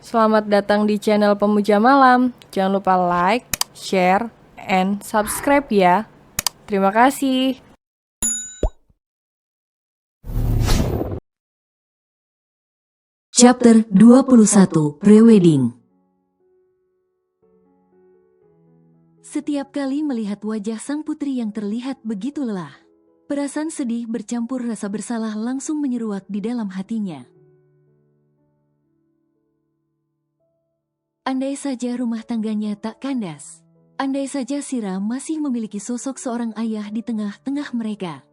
Selamat datang di channel Pemuja Malam. Jangan lupa like, share, and subscribe ya. Terima kasih. Chapter 21 Prewedding. Setiap kali melihat wajah sang putri yang terlihat begitu lelah, perasaan sedih bercampur rasa bersalah langsung menyeruak di dalam hatinya. Andai saja rumah tangganya tak kandas. Andai saja Sira masih memiliki sosok seorang ayah di tengah-tengah mereka.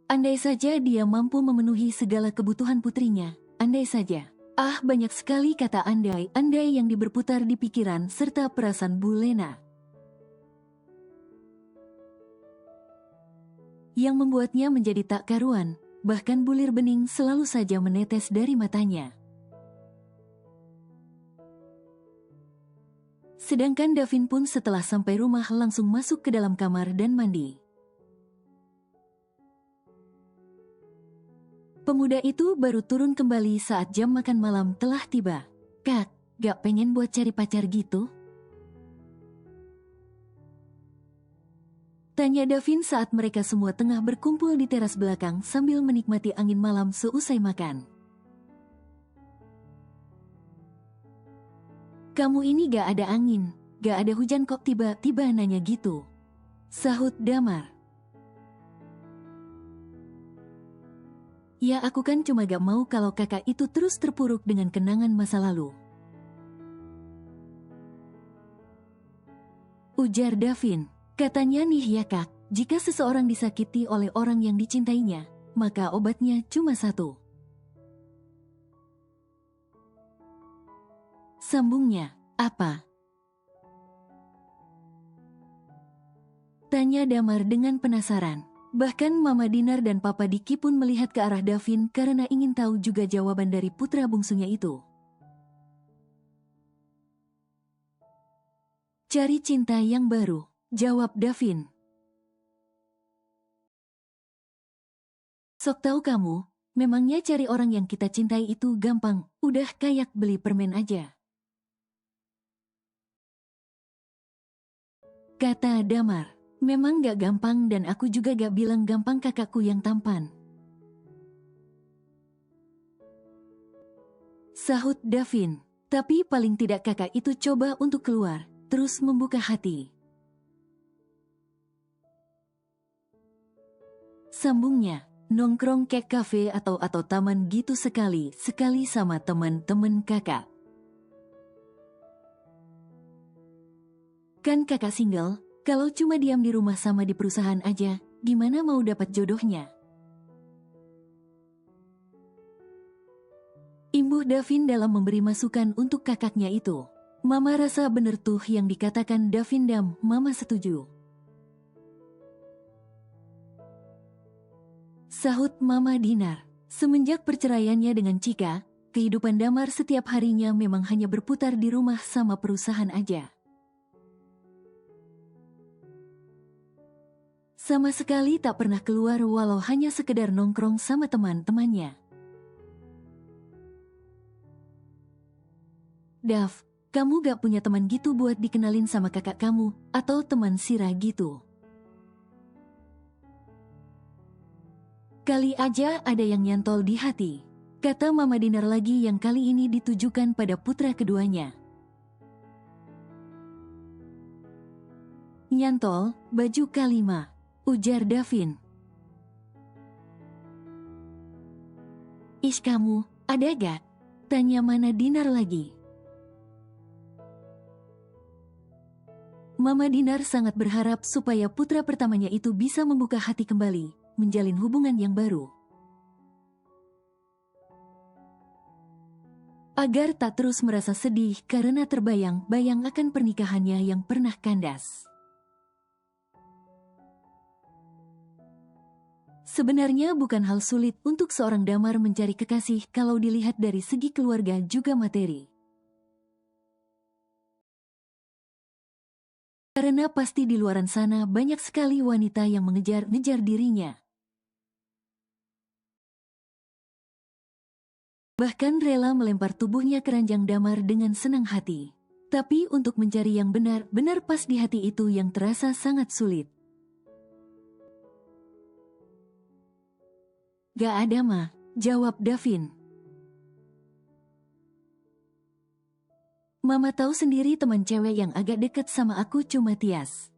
Andai saja dia mampu memenuhi segala kebutuhan putrinya. Andai saja. Banyak sekali kata andai yang berputar di pikiran serta perasaan Bu Lena. Yang membuatnya menjadi tak karuan, bahkan bulir bening selalu saja menetes dari matanya. Sedangkan Davin pun setelah sampai rumah langsung masuk ke dalam kamar dan mandi. Pemuda itu baru turun kembali saat jam makan malam telah tiba. Kak, gak pengen buat cari pacar gitu? Tanya Davin saat mereka semua tengah berkumpul di teras belakang sambil menikmati angin malam seusai makan. Kamu ini gak ada angin, gak ada hujan kok tiba-tiba nanya gitu. Sahut Damar. Ya aku kan cuma gak mau kalau kakak itu terus terpuruk dengan kenangan masa lalu. Ujar Davin. Katanya nih ya kak, jika seseorang disakiti oleh orang yang dicintainya, maka obatnya cuma satu. Sambungnya, apa? Tanya Damar dengan penasaran. Bahkan Mama Dinar dan Papa Diki pun melihat ke arah Davin karena ingin tahu juga jawaban dari putra bungsunya itu. Cari cinta yang baru, jawab Davin. Sok tahu kamu, memangnya cari orang yang kita cintai itu gampang, udah kayak beli permen aja. Kata Damar. Memang gak gampang dan aku juga gak bilang gampang kakakku yang tampan. Sahut Davin. Tapi paling tidak kakak itu coba untuk keluar, terus membuka hati. Sambungnya, nongkrong kek kafe atau taman gitu sekali sama teman-teman kakak. Kan kakak single, kalau cuma diam di rumah sama di perusahaan aja, gimana mau dapat jodohnya? Imbuh Davin dalam memberi masukan untuk kakaknya itu. Mama rasa bener tuh yang dikatakan Davin Dam, Mama setuju. Sahut Mama Dinar. Semenjak perceraiannya dengan Cika, kehidupan Damar setiap harinya memang hanya berputar di rumah sama perusahaan aja. Sama sekali tak pernah keluar walau hanya sekedar nongkrong sama teman-temannya. Dav, kamu gak punya teman gitu buat dikenalin sama kakak kamu, atau teman Sira gitu? Kali aja ada yang nyantol di hati, kata Mama Dinar lagi yang kali ini ditujukan pada putra keduanya. Nyantol, baju kalima, ujar Davin. Ish kamu, ada gak? Tanya Mana Dinar lagi. Mama Dinar sangat berharap supaya putra pertamanya itu bisa membuka hati kembali, menjalin hubungan yang baru. Agar tak terus merasa sedih karena terbayang-bayang akan pernikahannya yang pernah kandas. Sebenarnya bukan hal sulit untuk seorang Damar mencari kekasih kalau dilihat dari segi keluarga juga materi. Karena pasti di luaran sana banyak sekali wanita yang mengejar-ngejar dirinya. Bahkan rela melempar tubuhnya ke ranjang damar dengan senang hati. Tapi untuk mencari yang benar-benar pas di hati itu yang terasa sangat sulit. Gak ada mah, jawab Davin. Mama tahu sendiri teman cewek yang agak deket sama aku cuma Tias.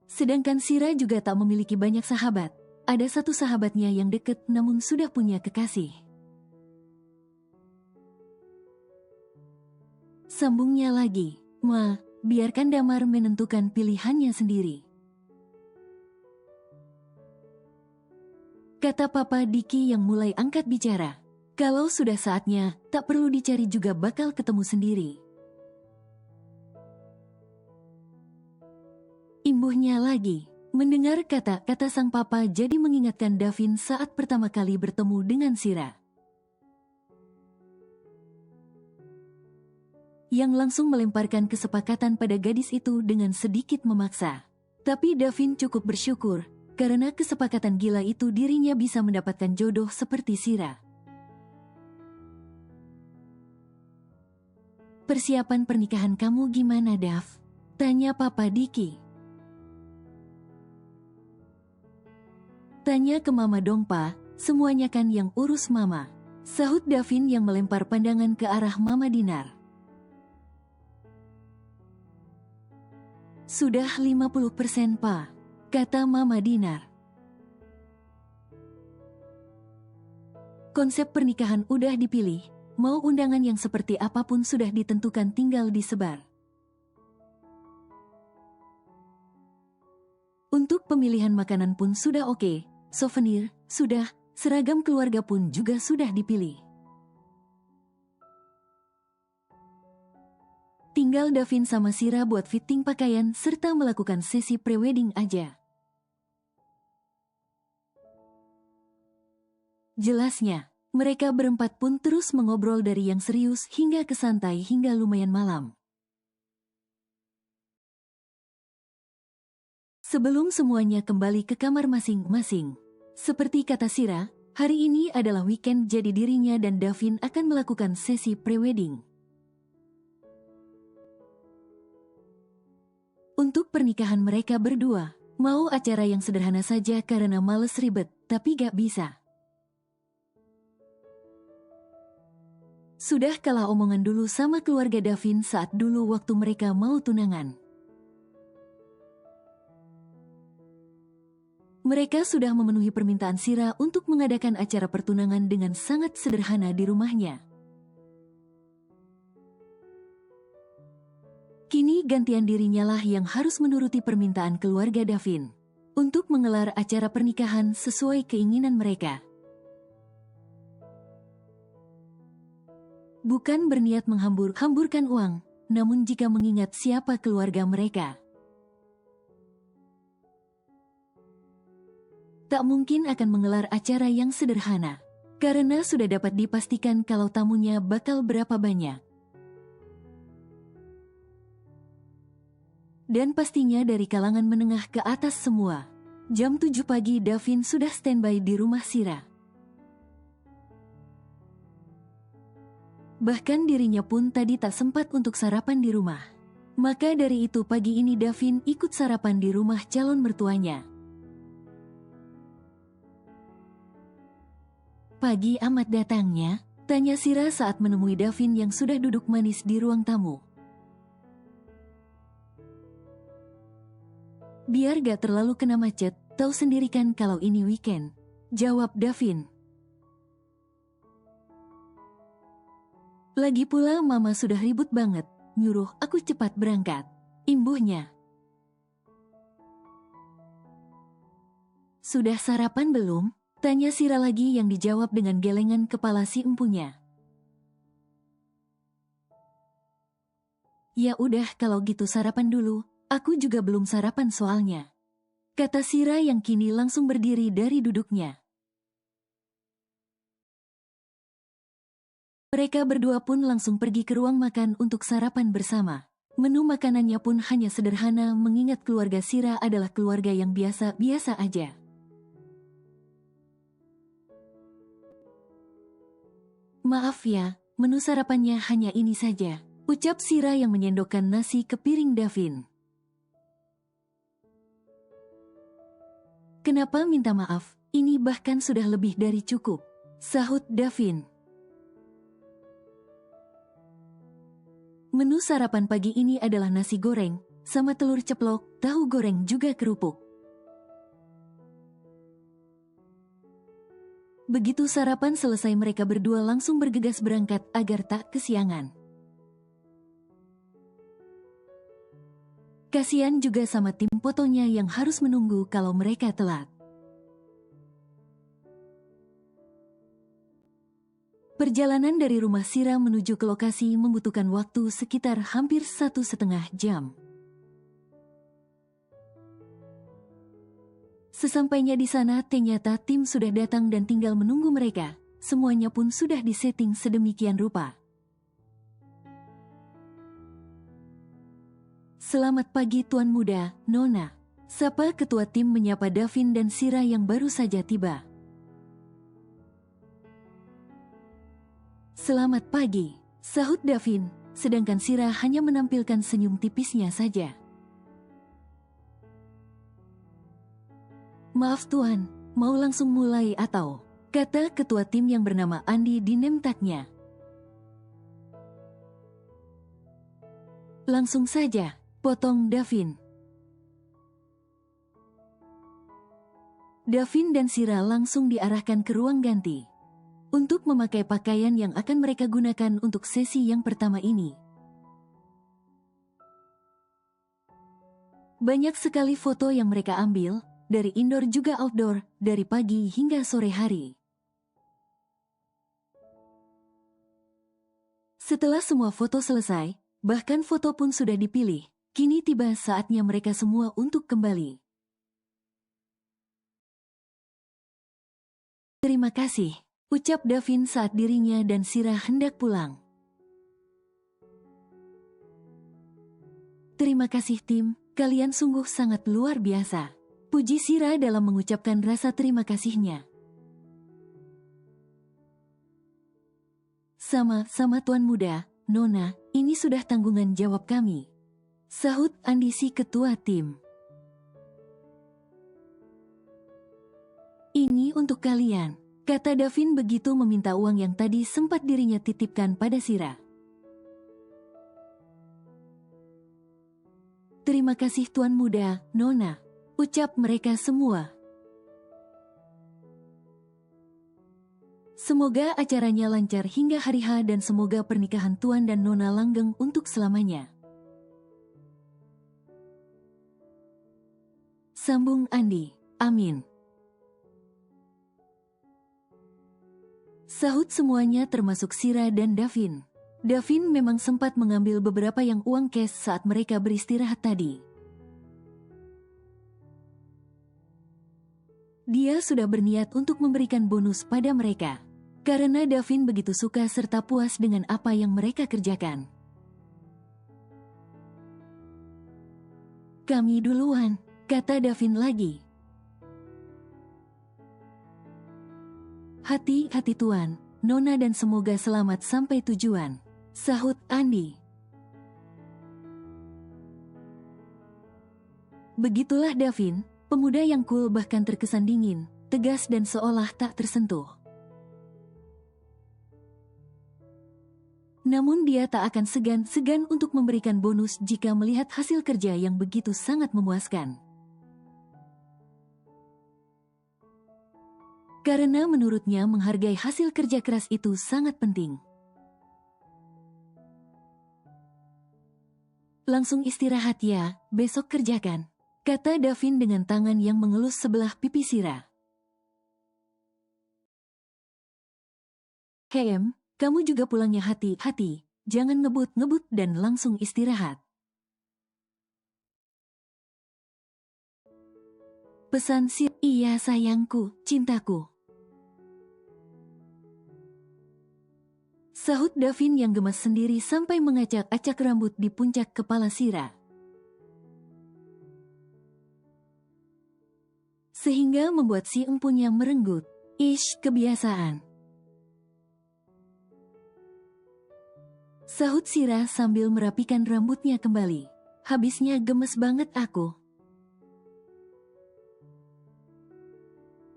Sedangkan Sira juga tak memiliki banyak sahabat. Ada satu sahabatnya yang deket namun sudah punya kekasih. Sambungnya lagi, Ma, biarkan Damar menentukan pilihannya sendiri. Kata Papa Diki yang mulai angkat bicara. Kalau sudah saatnya, tak perlu dicari juga bakal ketemu sendiri. Imbuhnya lagi, mendengar kata-kata sang papa jadi mengingatkan Davin saat pertama kali bertemu dengan Sira. Yang langsung melemparkan kesepakatan pada gadis itu dengan sedikit memaksa. Tapi Davin cukup bersyukur, karena kesepakatan gila itu dirinya bisa mendapatkan jodoh seperti Sira. Persiapan pernikahan kamu gimana, Dav? Tanya Papa Diki. Tanya ke Mama dong, Pa, semuanya kan yang urus Mama. Sahut Davin yang melempar pandangan ke arah Mama Dinar. Sudah 50%, Pa, kata Mama Dinar. Konsep pernikahan udah dipilih, mau undangan yang seperti apapun sudah ditentukan tinggal disebar. Untuk pemilihan makanan pun sudah oke, souvenir, sudah, seragam keluarga pun juga sudah dipilih. Tinggal Davin sama Sira buat fitting pakaian serta melakukan sesi prewedding aja. Jelasnya, mereka berempat pun terus mengobrol dari yang serius hingga ke santai hingga lumayan malam. Sebelum semuanya kembali ke kamar masing-masing. Seperti kata Sira, hari ini adalah weekend jadi dirinya dan Davin akan melakukan sesi prewedding. Untuk pernikahan mereka berdua, mau acara yang sederhana saja karena males ribet, tapi gak bisa. Sudah kalah omongan dulu sama keluarga Davin saat dulu waktu mereka mau tunangan. Mereka sudah memenuhi permintaan Sira untuk mengadakan acara pertunangan dengan sangat sederhana di rumahnya. Kini gantian dirinya lah yang harus menuruti permintaan keluarga Davin untuk mengelar acara pernikahan sesuai keinginan mereka. Bukan berniat menghambur-hamburkan uang, namun jika mengingat siapa keluarga mereka. Tak mungkin akan menggelar acara yang sederhana, karena sudah dapat dipastikan kalau tamunya bakal berapa banyak. Dan pastinya dari kalangan menengah ke atas semua. Jam 7 pagi Davin sudah standby di rumah Sira. Bahkan dirinya pun tadi tak sempat untuk sarapan di rumah. Maka dari itu pagi ini Davin ikut sarapan di rumah calon mertuanya. Pagi amat datangnya, tanya Sira saat menemui Davin yang sudah duduk manis di ruang tamu. Biar gak terlalu kena macet, tahu sendiri kan kalau ini weekend, jawab Davin. Lagi pula Mama sudah ribut banget, nyuruh aku cepat berangkat, imbuhnya. Sudah sarapan belum? Tanya Sira lagi yang dijawab dengan gelengan kepala si empunya. Ya udah kalau gitu sarapan dulu, aku juga belum sarapan soalnya. Kata Sira yang kini langsung berdiri dari duduknya. Mereka berdua pun langsung pergi ke ruang makan untuk sarapan bersama. Menu makanannya pun hanya sederhana mengingat keluarga Sira adalah keluarga yang biasa-biasa aja. Maaf ya, menu sarapannya hanya ini saja, ucap Sira yang menyendokkan nasi ke piring Davin. Kenapa minta maaf? Ini bahkan sudah lebih dari cukup, sahut Davin. Menu sarapan pagi ini adalah nasi goreng, sama telur ceplok, tahu goreng juga kerupuk. Begitu sarapan selesai mereka berdua langsung bergegas berangkat agar tak kesiangan. Kasian juga sama tim fotonya yang harus menunggu kalau mereka telat. Perjalanan dari rumah Sira menuju ke lokasi membutuhkan waktu sekitar hampir 1,5 jam. Sesampainya di sana, ternyata tim sudah datang dan tinggal menunggu mereka. Semuanya pun sudah disetting sedemikian rupa. Selamat pagi Tuan Muda, Nona. Sapa ketua tim menyapa Davin dan Sira yang baru saja tiba. Selamat pagi, sahut Davin, sedangkan Sira hanya menampilkan senyum tipisnya saja. Maaf Tuan, mau langsung mulai atau? Kata ketua tim yang bernama Andi di name tag-nya. Langsung saja, potong Davin. Davin dan Sira langsung diarahkan ke ruang ganti untuk memakai pakaian yang akan mereka gunakan untuk sesi yang pertama ini. Banyak sekali foto yang mereka ambil, dari indoor juga outdoor, dari pagi hingga sore hari. Setelah semua foto selesai, bahkan foto pun sudah dipilih, kini tiba saatnya mereka semua untuk kembali. Terima kasih, ucap Davin saat dirinya dan Sira hendak pulang. Terima kasih tim, kalian sungguh sangat luar biasa, puji Sira dalam mengucapkan rasa terima kasihnya. Sama-sama Tuan Muda, Nona, ini sudah tanggungan jawab kami, sahut Andi si ketua tim. Ini untuk kalian, kata Davin begitu meminta uang yang tadi sempat dirinya titipkan pada Sira. Terima kasih Tuan Muda, Nona, ucap mereka semua. Semoga acaranya lancar hingga hari H dan semoga pernikahan Tuan dan Nona langgeng untuk selamanya, sambung Andi. Amin, sahut semuanya termasuk Sira dan Davin. Davin memang sempat mengambil beberapa yang uang cash saat mereka beristirahat tadi. Dia sudah berniat untuk memberikan bonus pada mereka, karena Davin begitu suka serta puas dengan apa yang mereka kerjakan. Kami duluan, kata Davin lagi. Hati-hati Tuan, Nona dan semoga selamat sampai tujuan, sahut Andi. Begitulah Davin, pemuda yang cool bahkan terkesan dingin, tegas dan seolah tak tersentuh. Namun dia tak akan segan-segan untuk memberikan bonus jika melihat hasil kerja yang begitu sangat memuaskan. Karena menurutnya menghargai hasil kerja keras itu sangat penting. Langsung istirahat ya, besok kerjakan, kata Davin dengan tangan yang mengelus sebelah pipi Sira. Hem, kamu juga pulangnya hati-hati, jangan ngebut-ngebut dan langsung istirahat, pesan Sira. Iya sayangku, cintaku, sahut Davin yang gemas sendiri sampai mengacak-acak rambut di puncak kepala Sira, sehingga membuat si empunya merenggut. Ish, kebiasaan. Sahut Sira sambil merapikan rambutnya kembali. Habisnya gemes banget aku,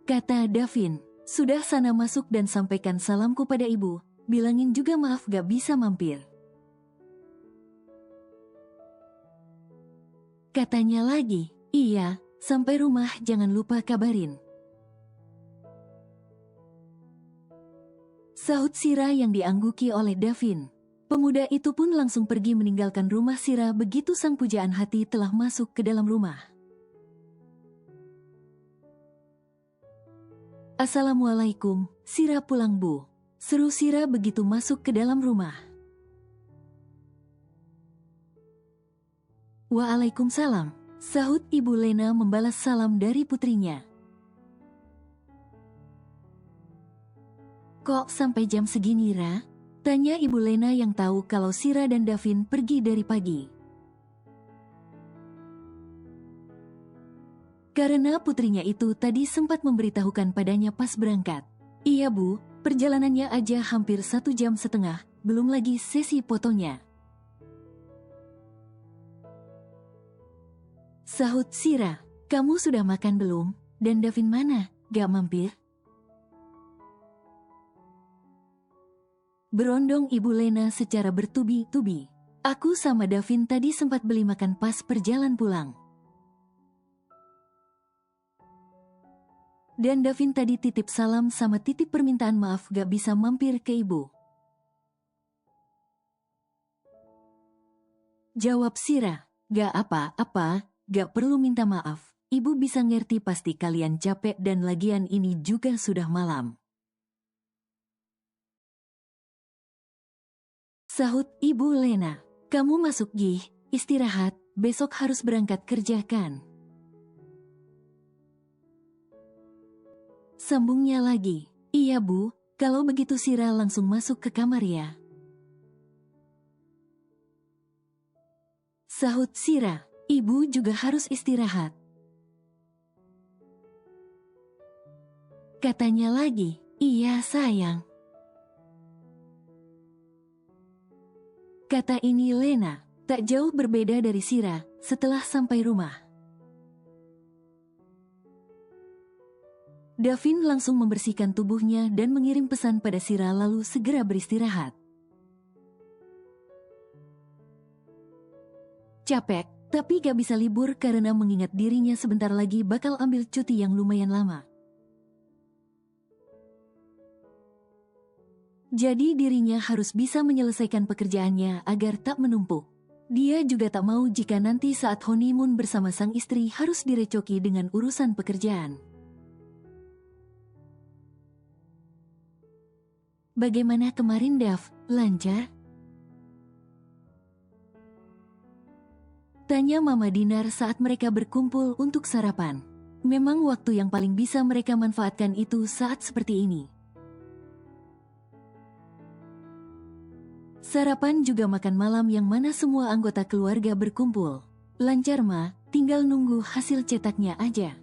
kata Davin. Sudah sana masuk dan sampaikan salamku pada ibu. Bilangin juga maaf gak bisa mampir. Katanya lagi, iya, sampai rumah jangan lupa kabarin. Sahut Sira yang diangguki oleh Davin. Pemuda itu pun langsung pergi meninggalkan rumah Sira begitu sang pujaan hati telah masuk ke dalam rumah. Assalamualaikum, Sira pulang bu. Seru Sira begitu masuk ke dalam rumah. Waalaikumsalam, sahut Ibu Lena membalas salam dari putrinya. Kok sampai jam segini, Ra? Tanya Ibu Lena yang tahu kalau Sira dan Davin pergi dari pagi. Karena putrinya itu tadi sempat memberitahukan padanya pas berangkat. Iya bu, perjalanannya aja hampir 1,5 jam, belum lagi sesi fotonya. Sahut Sira, kamu sudah makan belum? Dan Davin mana? Gak mampir? Berondong Ibu Lena secara bertubi-tubi. Aku sama Davin tadi sempat beli makan pas perjalanan pulang. Dan Davin tadi titip salam sama titip permintaan maaf gak bisa mampir ke ibu. Jawab Sira, gak apa-apa, gak perlu minta maaf. Ibu bisa ngerti pasti kalian capek dan lagian ini juga sudah malam. Sahut Ibu Lena, kamu masuk gih, istirahat, besok harus berangkat kerja kan? Sambungnya lagi, iya bu, kalau begitu Sira langsung masuk ke kamar ya. Sahut Sira, ibu juga harus istirahat. Katanya lagi, iya sayang. Kata ini Lena, tak jauh berbeda dari Sira setelah sampai rumah. Davin langsung membersihkan tubuhnya dan mengirim pesan pada Sira lalu segera beristirahat. Capek, tapi gak bisa libur karena mengingat dirinya sebentar lagi bakal ambil cuti yang lumayan lama. Jadi dirinya harus bisa menyelesaikan pekerjaannya agar tak menumpuk. Dia juga tak mau jika nanti saat honeymoon bersama sang istri harus direcoki dengan urusan pekerjaan. Bagaimana kemarin Dav? Lancar? Tanya Mama Dinar saat mereka berkumpul untuk sarapan. Memang waktu yang paling bisa mereka manfaatkan itu saat seperti ini. Sarapan juga makan malam yang mana semua anggota keluarga berkumpul. Lancar Ma, tinggal nunggu hasil cetaknya aja.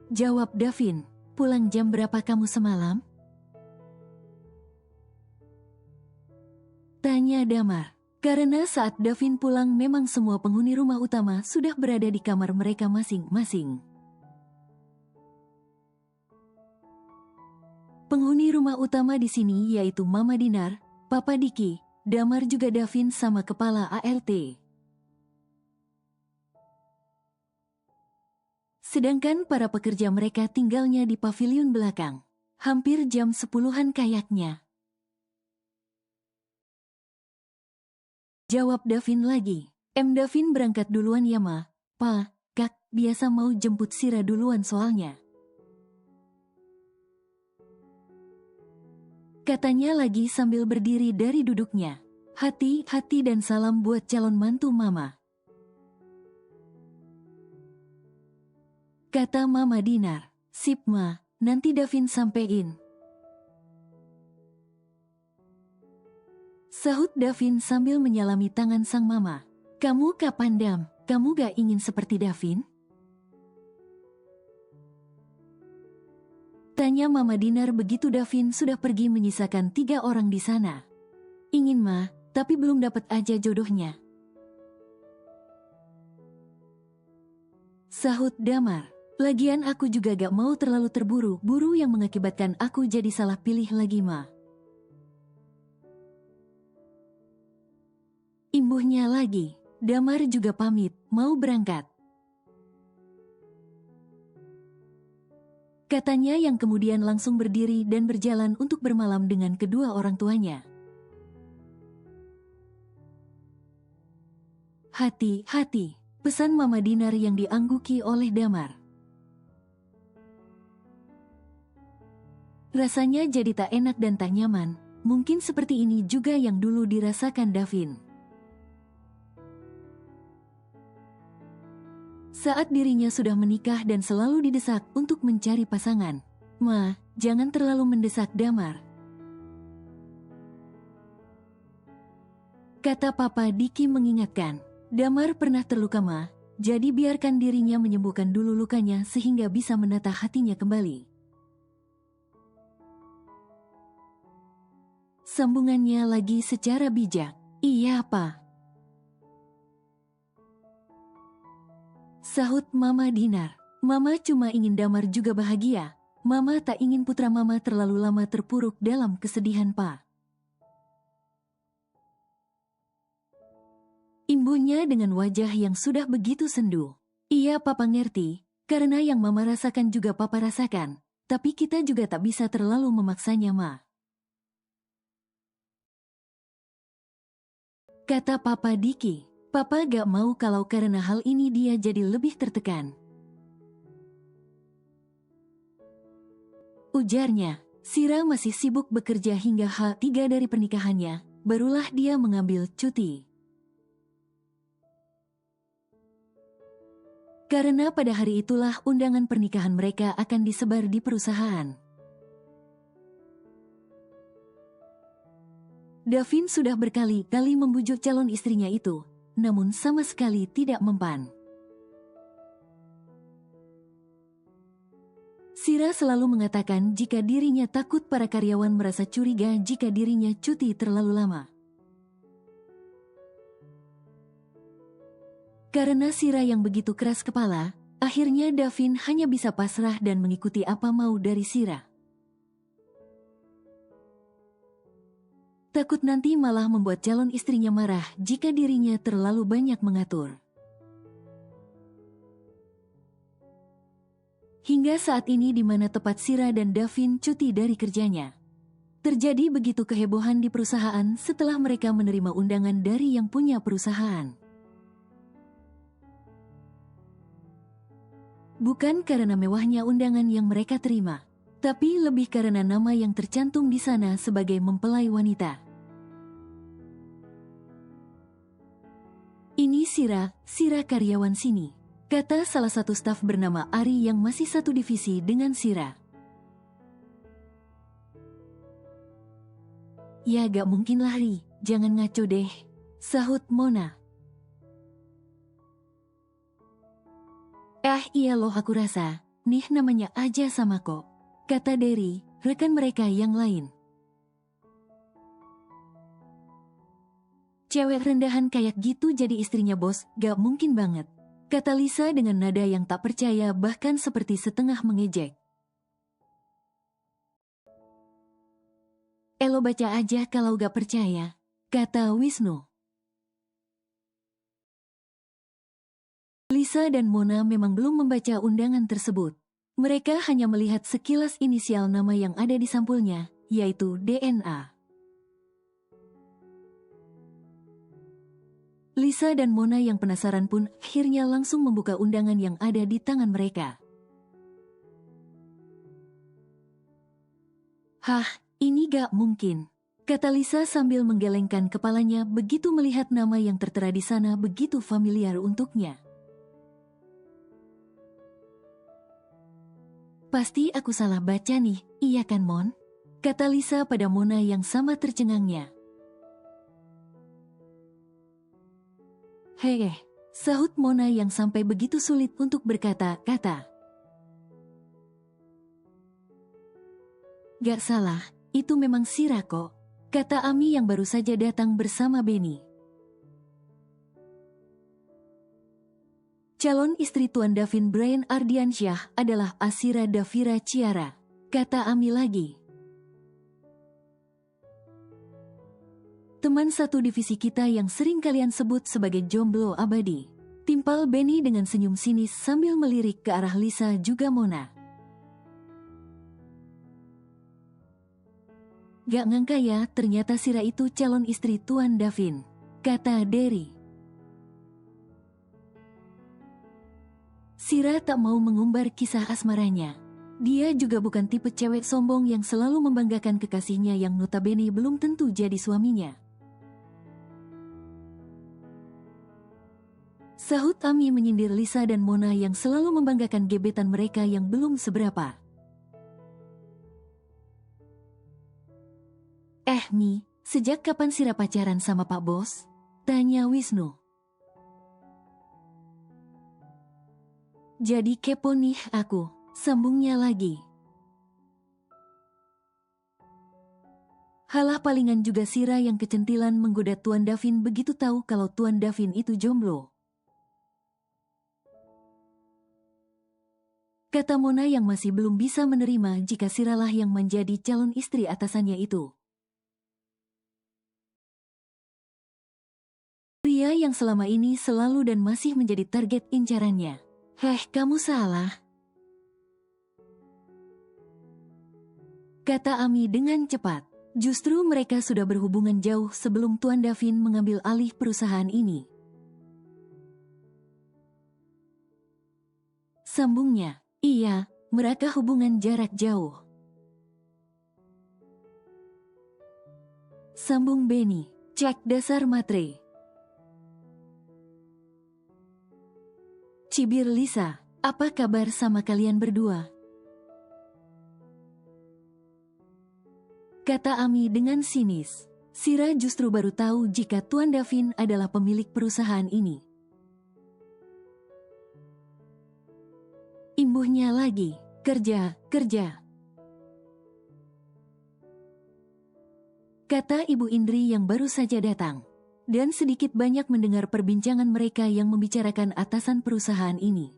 Jawab Davin. Pulang jam berapa kamu semalam? Tanya Damar. Karena saat Davin pulang memang semua penghuni rumah utama sudah berada di kamar mereka masing-masing. Penghuni rumah utama di sini yaitu Mama Dinar, Papa Diki, Damar juga Davin sama kepala ART. Sedangkan para pekerja mereka tinggalnya di pavilion belakang. Hampir jam 10-an kayaknya. Jawab Davin lagi. Davin berangkat duluan ya Ma. Pa, Kak, biasa mau jemput Sira duluan soalnya. Katanya lagi sambil berdiri dari duduknya. Hati-hati dan salam buat calon mantu Mama. Kata Mama Dinar, sip Ma, nanti Davin sampein. Sahut Davin sambil menyalami tangan sang mama. Kamu kapan Dam? Kamu gak ingin seperti Davin? Katanya Mama Dinar begitu Davin sudah pergi menyisakan 3 orang di sana. Ingin mah, tapi belum dapat aja jodohnya. Sahut Damar. Lagian aku juga gak mau terlalu terburu-buru yang mengakibatkan aku jadi salah pilih lagi mah. Imbuhnya lagi, Damar juga pamit, mau berangkat. Katanya yang kemudian langsung berdiri dan berjalan untuk bermalam dengan kedua orang tuanya. Hati-hati, pesan Mama Dinar yang diangguki oleh Damar. Rasanya jadi tak enak dan tak nyaman, mungkin seperti ini juga yang dulu dirasakan Davin. Saat dirinya sudah menikah dan selalu didesak untuk mencari pasangan. Ma, jangan terlalu mendesak Damar. Kata Papa Diki mengingatkan, Damar pernah terluka ma, jadi biarkan dirinya menyembuhkan dulu lukanya sehingga bisa menata hatinya kembali. Sambungannya lagi secara bijak. Iya, Pak. Sahut Mama Dinar. Mama cuma ingin Damar juga bahagia. Mama tak ingin putra Mama terlalu lama terpuruk dalam kesedihan, Pak. Imbuhnya dengan wajah yang sudah begitu sendu. Iya, Papa ngerti, karena yang Mama rasakan juga Papa rasakan. Tapi kita juga tak bisa terlalu memaksanya, Ma. Kata Papa Diki, Papa gak mau kalau karena hal ini dia jadi lebih tertekan. Ujarnya, Sira masih sibuk bekerja hingga H3 dari pernikahannya, barulah dia mengambil cuti. Karena pada hari itulah undangan pernikahan mereka akan disebar di perusahaan. Davin sudah berkali-kali membujuk calon istrinya itu, namun sama sekali tidak mempan. Sira selalu mengatakan jika dirinya takut para karyawan merasa curiga jika dirinya cuti terlalu lama. Karena Sira yang begitu keras kepala, akhirnya Davin hanya bisa pasrah dan mengikuti apa mau dari Sira. Takut nanti malah membuat calon istrinya marah jika dirinya terlalu banyak mengatur. Hingga saat ini di mana tepat Sira dan Davin cuti dari kerjanya. Terjadi begitu kehebohan di perusahaan setelah mereka menerima undangan dari yang punya perusahaan. Bukan karena mewahnya undangan yang mereka terima, tapi lebih karena nama yang tercantum di sana sebagai mempelai wanita. Ini Sira karyawan sini, kata salah satu staf bernama Ari yang masih satu divisi dengan Sira. Ya gak mungkin lah Ri, jangan ngaco deh, sahut Mona. Iya loh aku rasa, nih namanya aja sama kok, kata Derry, rekan mereka yang lain. Cewek rendahan kayak gitu jadi istrinya bos, gak mungkin banget, kata Lisa dengan nada yang tak percaya bahkan seperti setengah mengejek. Lo baca aja kalau gak percaya, kata Wisnu. Lisa dan Mona memang belum membaca undangan tersebut. Mereka hanya melihat sekilas inisial nama yang ada di sampulnya, yaitu DNA. Lisa dan Mona yang penasaran pun akhirnya langsung membuka undangan yang ada di tangan mereka. Hah, ini gak mungkin, kata Lisa sambil menggelengkan kepalanya begitu melihat nama yang tertera di sana begitu familiar untuknya. Pasti aku salah baca nih, iya kan Mon? Kata Lisa pada Mona yang sama tercengangnya. Hei, sahut Mona yang sampai begitu sulit untuk berkata-kata. Gak salah, itu memang Sira kok, kata Ami yang baru saja datang bersama Benny. Calon istri Tuan Davin Brian Ardiansyah adalah Asira Davira Ciara, kata Ami lagi. Teman satu divisi kita yang sering kalian sebut sebagai jomblo abadi, timpal Benny dengan senyum sinis sambil melirik ke arah Lisa juga Mona. Gak ngangka ya, ternyata Sira itu calon istri Tuan Davin, kata Derry. Sira tak mau mengumbar kisah asmaranya. Dia juga bukan tipe cewek sombong yang selalu membanggakan kekasihnya yang notabene belum tentu jadi suaminya. Sahut Ami menyindir Lisa dan Mona yang selalu membanggakan gebetan mereka yang belum seberapa. Mi, sejak kapan Sira pacaran sama Pak Bos? Tanya Wisnu. Jadi kepo nih aku, sambungnya lagi. Halah palingan juga Sira yang kecentilan menggoda Tuan Davin begitu tahu kalau Tuan Davin itu jomblo. Kata Mona yang masih belum bisa menerima jika Siralah yang menjadi calon istri atasannya itu. Pria yang selama ini selalu dan masih menjadi target incarannya. Kamu salah, kata Ami dengan cepat. Justru mereka sudah berhubungan jauh sebelum Tuan Davin mengambil alih perusahaan ini. Sambungnya, iya, mereka hubungan jarak jauh. Sambung Benny, cek dasar matre. Cibir Lisa, apa kabar sama kalian berdua? Kata Ami dengan sinis. Sira justru baru tahu jika Tuan Davin adalah pemilik perusahaan ini. Imbuhnya lagi, kerja. Kata Ibu Indri yang baru saja datang. Dan sedikit banyak mendengar perbincangan mereka yang membicarakan atasan perusahaan ini.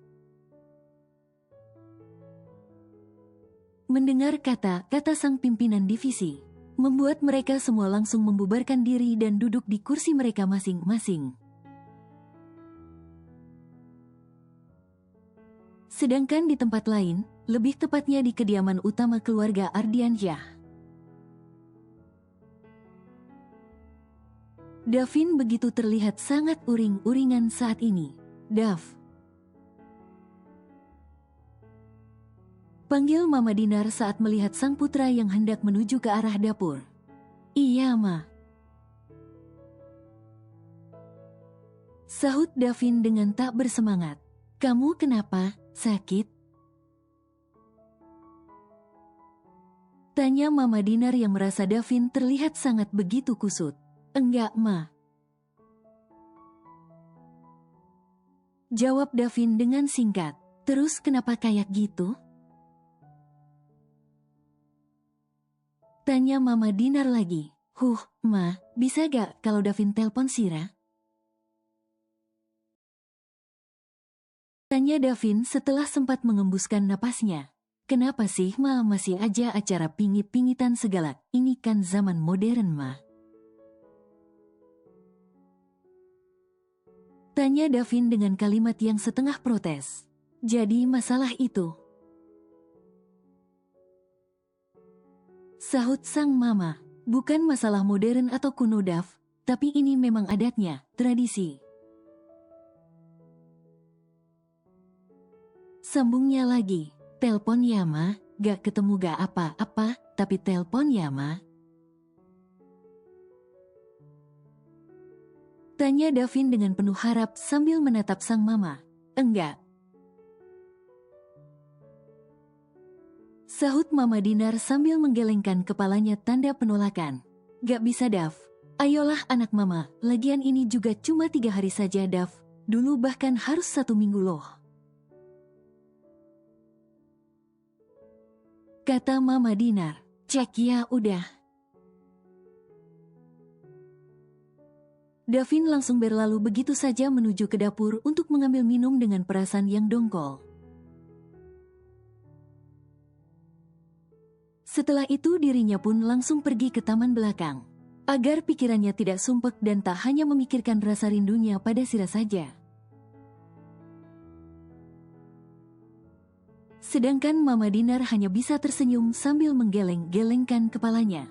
Mendengar kata-kata sang pimpinan divisi, membuat mereka semua langsung membubarkan diri dan duduk di kursi mereka masing-masing. Sedangkan di tempat lain, lebih tepatnya di kediaman utama keluarga Ardiansyah, Davin begitu terlihat sangat uring-uringan saat ini. Dav, panggil Mama Dinar saat melihat sang putra yang hendak menuju ke arah dapur. Iya, Ma. Sahut Davin dengan tak bersemangat. Kamu kenapa? Sakit? Tanya Mama Dinar yang merasa Davin terlihat sangat begitu kusut. Enggak, Ma. Jawab Davin dengan singkat. Terus kenapa kayak gitu? Tanya Mama Dinar lagi. Ma, bisa gak kalau Davin telpon Sira? Tanya Davin setelah sempat mengembuskan napasnya. Kenapa sih, Ma, masih aja acara pingit-pingitan segala? Ini kan zaman modern, Ma. Tanya Davin dengan kalimat yang setengah protes. Jadi masalah itu? Sahut sang mama, bukan masalah modern atau kuno Dav, tapi ini memang adatnya, tradisi. Sambungnya lagi, telpon ya Ma, gak ketemu gak apa-apa, tapi telpon ya Ma. Tanya Davin dengan penuh harap sambil menatap sang mama. Enggak. Sahut Mama Dinar sambil menggelengkan kepalanya tanda penolakan. Gak bisa Dav. Ayolah anak mama, lagian ini juga cuma 3 hari saja Dav. Dulu bahkan harus 1 minggu loh. Kata Mama Dinar. Cek ya udah. Davin langsung berlalu begitu saja menuju ke dapur untuk mengambil minum dengan perasaan yang dongkol. Setelah itu dirinya pun langsung pergi ke taman belakang, agar pikirannya tidak sumpek dan tak hanya memikirkan rasa rindunya pada Sira saja. Sedangkan Mama Dinar hanya bisa tersenyum sambil menggeleng-gelengkan kepalanya.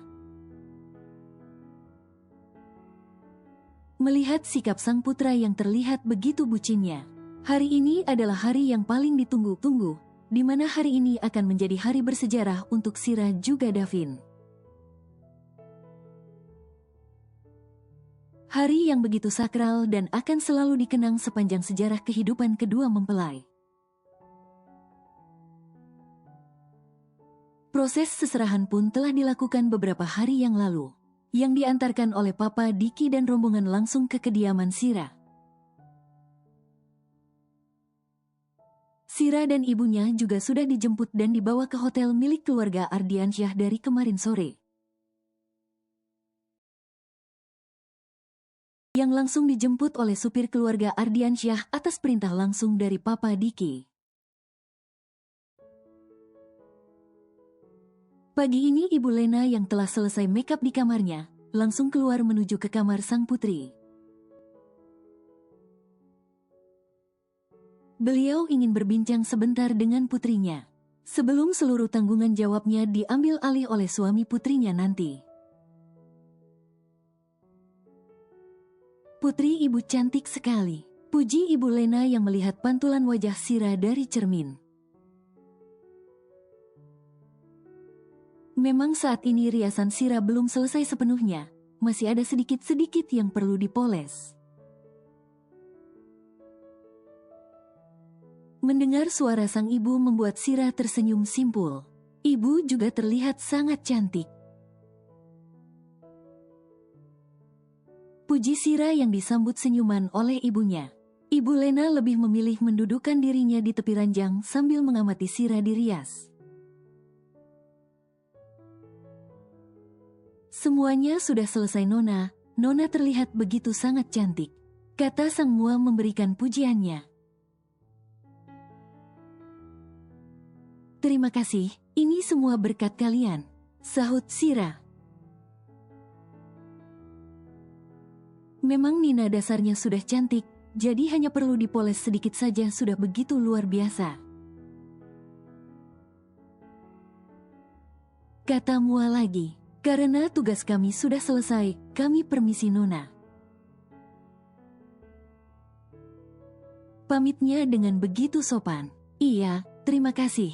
Melihat sikap sang putra yang terlihat begitu bucinnya, hari ini adalah hari yang paling ditunggu-tunggu, di mana hari ini akan menjadi hari bersejarah untuk Sira juga Davin. Hari yang begitu sakral dan akan selalu dikenang sepanjang sejarah kehidupan kedua mempelai. Proses seserahan pun telah dilakukan beberapa hari yang lalu, yang diantarkan oleh Papa Diki dan rombongan langsung ke kediaman Sira. Sira dan ibunya juga sudah dijemput dan dibawa ke hotel milik keluarga Ardiansyah dari kemarin sore, yang langsung dijemput oleh supir keluarga Ardiansyah atas perintah langsung dari Papa Diki. Pagi ini Ibu Lena yang telah selesai makeup di kamarnya, langsung keluar menuju ke kamar sang putri. Beliau ingin berbincang sebentar dengan putrinya, sebelum seluruh tanggungan jawabnya diambil alih oleh suami putrinya nanti. Putri ibu cantik sekali, puji Ibu Lena yang melihat pantulan wajah Sira dari cermin. Memang saat ini riasan Sira belum selesai sepenuhnya, masih ada sedikit-sedikit yang perlu dipoles. Mendengar suara sang ibu membuat Sira tersenyum simpul. Ibu juga terlihat sangat cantik. Puji Sira yang disambut senyuman oleh ibunya. Ibu Lena lebih memilih mendudukkan dirinya di tepi ranjang sambil mengamati Sira dirias. Semuanya sudah selesai Nona. Nona terlihat begitu sangat cantik, kata sang mua memberikan pujiannya. Terima kasih, ini semua berkat kalian, sahut Sira. Memang Nina dasarnya sudah cantik, jadi hanya perlu dipoles sedikit saja sudah begitu luar biasa, kata mua lagi. Karena tugas kami sudah selesai, kami permisi Nona. Pamitnya dengan begitu sopan. Iya, terima kasih,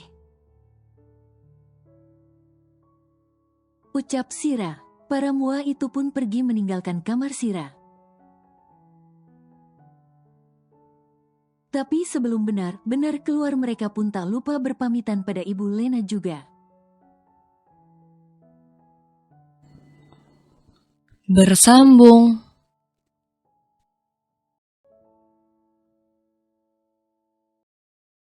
ucap Sira. Para mua itu pun pergi meninggalkan kamar Sira. Tapi sebelum benar-benar keluar mereka pun tak lupa berpamitan pada Ibu Lena juga. Bersambung.